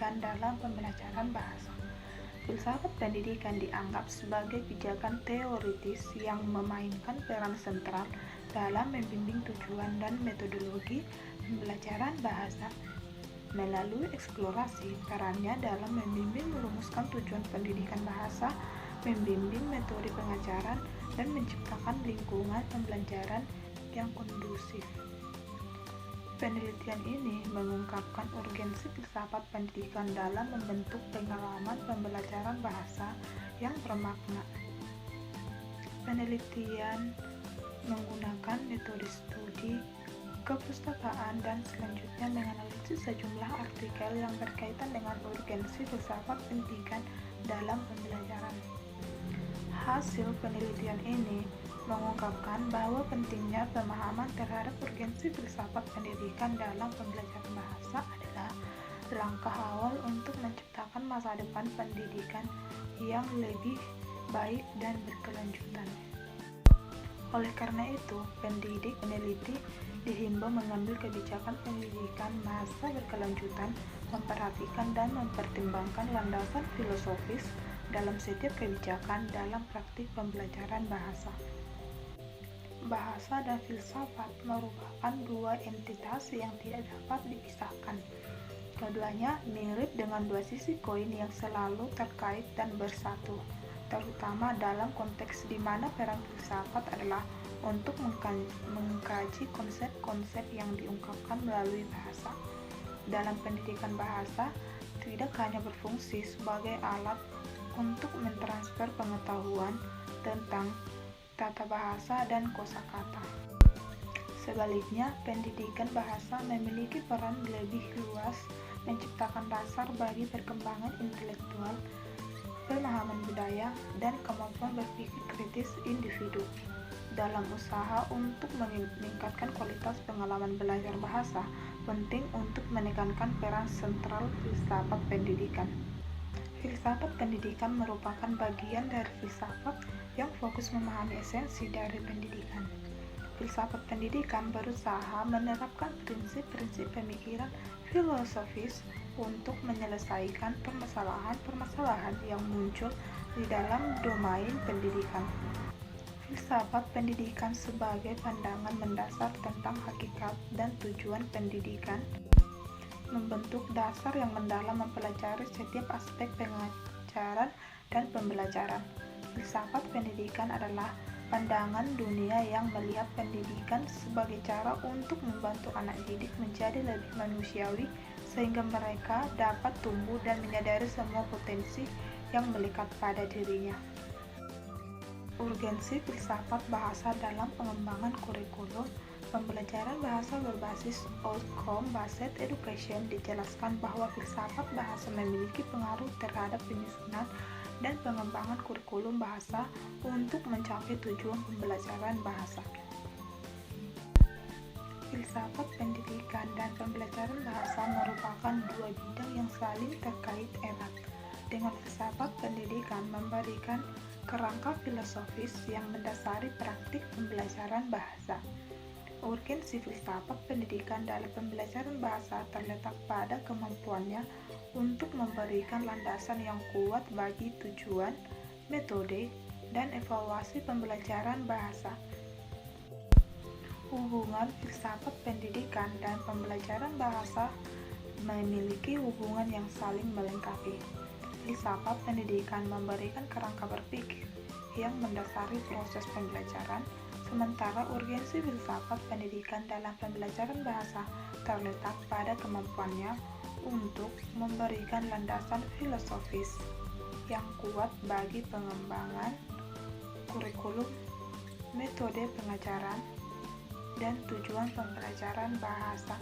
pendidikan dalam pembelajaran bahasa. Filsafat pendidikan dianggap sebagai pijakan teoritis yang memainkan peran sentral dalam membimbing tujuan dan metodologi pembelajaran bahasa. Melalui eksplorasi perannya dalam membimbing merumuskan tujuan pendidikan bahasa, membimbing metode pengajaran, dan menciptakan lingkungan pembelajaran yang kondusif. Penelitian ini mengungkapkan urgensi filsafat pendidikan dalam membentuk pengalaman pembelajaran bahasa yang bermakna. Penelitian menggunakan metode studi kepustakaan dan selanjutnya menganalisis sejumlah artikel yang berkaitan dengan urgensi filsafat pendidikan dalam pembelajaran. Hasil penelitian ini mengungkapkan bahwa pentingnya pemahaman terhadap urgensi filsafat pendidikan dalam pembelajaran bahasa adalah langkah awal untuk menciptakan masa depan pendidikan yang lebih baik dan berkelanjutan. Oleh karena itu, pendidik peneliti dihimbau mengambil kebijakan pendidikan masa berkelanjutan, memperhatikan dan mempertimbangkan landasan filosofis dalam setiap kebijakan dalam praktik pembelajaran bahasa. Bahasa dan filsafat merupakan dua entitas yang tidak dapat dipisahkan. Keduanya mirip dengan dua sisi koin yang selalu terkait dan bersatu, terutama dalam konteks di mana peran filsafat adalah untuk mengkaji konsep-konsep yang diungkapkan melalui bahasa. Dalam pendidikan bahasa, tidak hanya berfungsi sebagai alat untuk mentransfer pengetahuan tentang tata bahasa dan kosakata. Sebaliknya, pendidikan bahasa memiliki peran lebih luas menciptakan dasar bagi perkembangan intelektual, pemahaman budaya, dan kemampuan berpikir kritis individu. Dalam usaha untuk meningkatkan kualitas pengalaman belajar bahasa, penting untuk menekankan peran sentral filsafat pendidikan. Filsafat pendidikan merupakan bagian dari filsafat yang fokus memahami esensi dari pendidikan. Filsafat pendidikan berusaha menerapkan prinsip-prinsip pemikiran filosofis untuk menyelesaikan permasalahan-permasalahan yang muncul di dalam domain pendidikan. Filsafat pendidikan sebagai pandangan mendasar tentang hakikat dan tujuan pendidikan membentuk dasar yang mendalam mempelajari setiap aspek pengajaran dan pembelajaran. Filsafat pendidikan adalah pandangan dunia yang melihat pendidikan sebagai cara untuk membantu anak didik menjadi lebih manusiawi sehingga mereka dapat tumbuh dan menyadari semua potensi yang melekat pada dirinya. Urgensi filsafat bahasa dalam pengembangan kurikulum pembelajaran bahasa berbasis outcome-based education dijelaskan bahwa filsafat bahasa memiliki pengaruh terhadap penyusunan dan pengembangan kurikulum bahasa untuk mencapai tujuan pembelajaran bahasa. Filsafat pendidikan dan pembelajaran bahasa merupakan dua bidang yang saling terkait erat. Dengan filsafat pendidikan memberikan kerangka filosofis yang mendasari praktik pembelajaran bahasa. Urgensi filsafat pendidikan dalam pembelajaran bahasa terletak pada kemampuannya untuk memberikan landasan yang kuat bagi tujuan, metode, dan evaluasi pembelajaran bahasa. Hubungan filsafat pendidikan dan pembelajaran bahasa memiliki hubungan yang saling melengkapi. Filsafat pendidikan memberikan kerangka berpikir yang mendasari proses pembelajaran, sementara urgensi filsafat pendidikan dalam pembelajaran bahasa terletak pada kemampuannya untuk memberikan landasan filosofis yang kuat bagi pengembangan kurikulum, metode pengajaran, dan tujuan pembelajaran bahasa.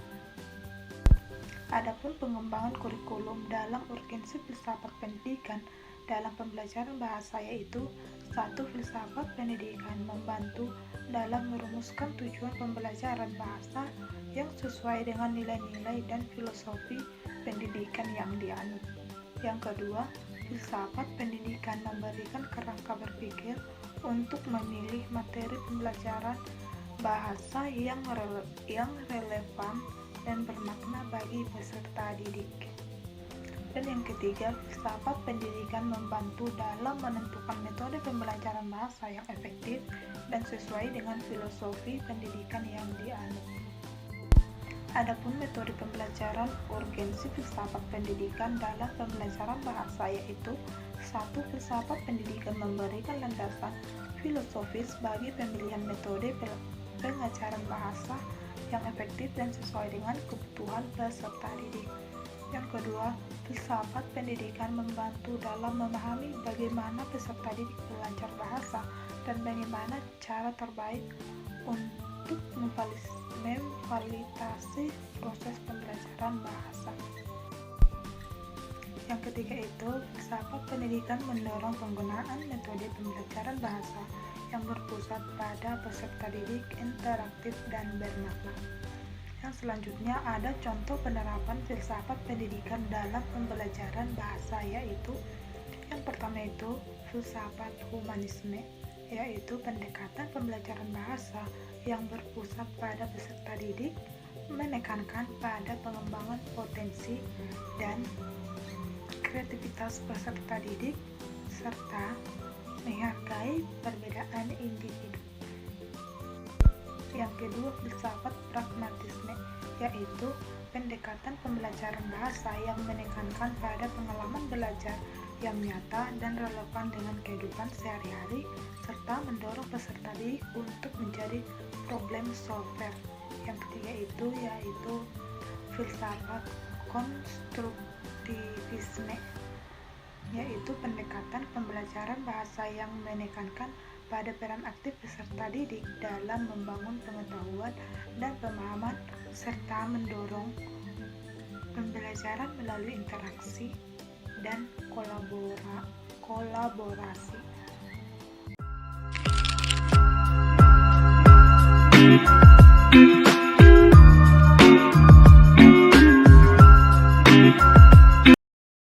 Adapun pengembangan kurikulum dalam urgensi filsafat pendidikan dalam pembelajaran bahasa yaitu 1. Filsafat pendidikan membantu dalam merumuskan tujuan pembelajaran bahasa yang sesuai dengan nilai-nilai dan filosofi pendidikan yang dianut. Yang kedua, filsafat pendidikan memberikan kerangka berpikir untuk memilih materi pembelajaran bahasa yang relevan dan bermakna bagi peserta didik. Dan yang ketiga, filsafat pendidikan membantu dalam menentukan metode pembelajaran bahasa yang efektif dan sesuai dengan filosofi pendidikan yang dianut. Adapun metode pembelajaran urgensi filsafat pendidikan dalam pembelajaran bahasa yaitu 1. Filsafat pendidikan memberikan landasan filosofis bagi pemilihan metode pengajaran bahasa yang efektif dan sesuai dengan kebutuhan peserta didik. Yang kedua, filsafat pendidikan membantu dalam memahami bagaimana peserta didik belajar bahasa dan bagaimana cara terbaik untuk memfasilitasi proses pembelajaran bahasa. Yang ketiga itu, filsafat pendidikan mendorong penggunaan metode pembelajaran bahasa yang berpusat pada peserta didik, interaktif, dan bermakna. Yang selanjutnya ada contoh penerapan filsafat pendidikan dalam pembelajaran bahasa yaitu yang pertama itu filsafat humanisme, yaitu pendekatan pembelajaran bahasa yang berpusat pada peserta didik, menekankan pada pengembangan potensi dan kreativitas peserta didik serta menghargai perbedaan individu. Yang kedua, filsafat pragmatisme, yaitu pendekatan pembelajaran bahasa yang menekankan pada pengalaman belajar yang nyata dan relevan dengan kehidupan sehari-hari serta mendorong peserta didik untuk menjadi problem solver. Yang ketiga itu yaitu filsafat konstruktivisme, yaitu pendekatan pembelajaran bahasa yang menekankan pada peran aktif peserta didik dalam membangun pengetahuan dan pemahaman serta mendorong pembelajaran melalui interaksi dan kolaborasi.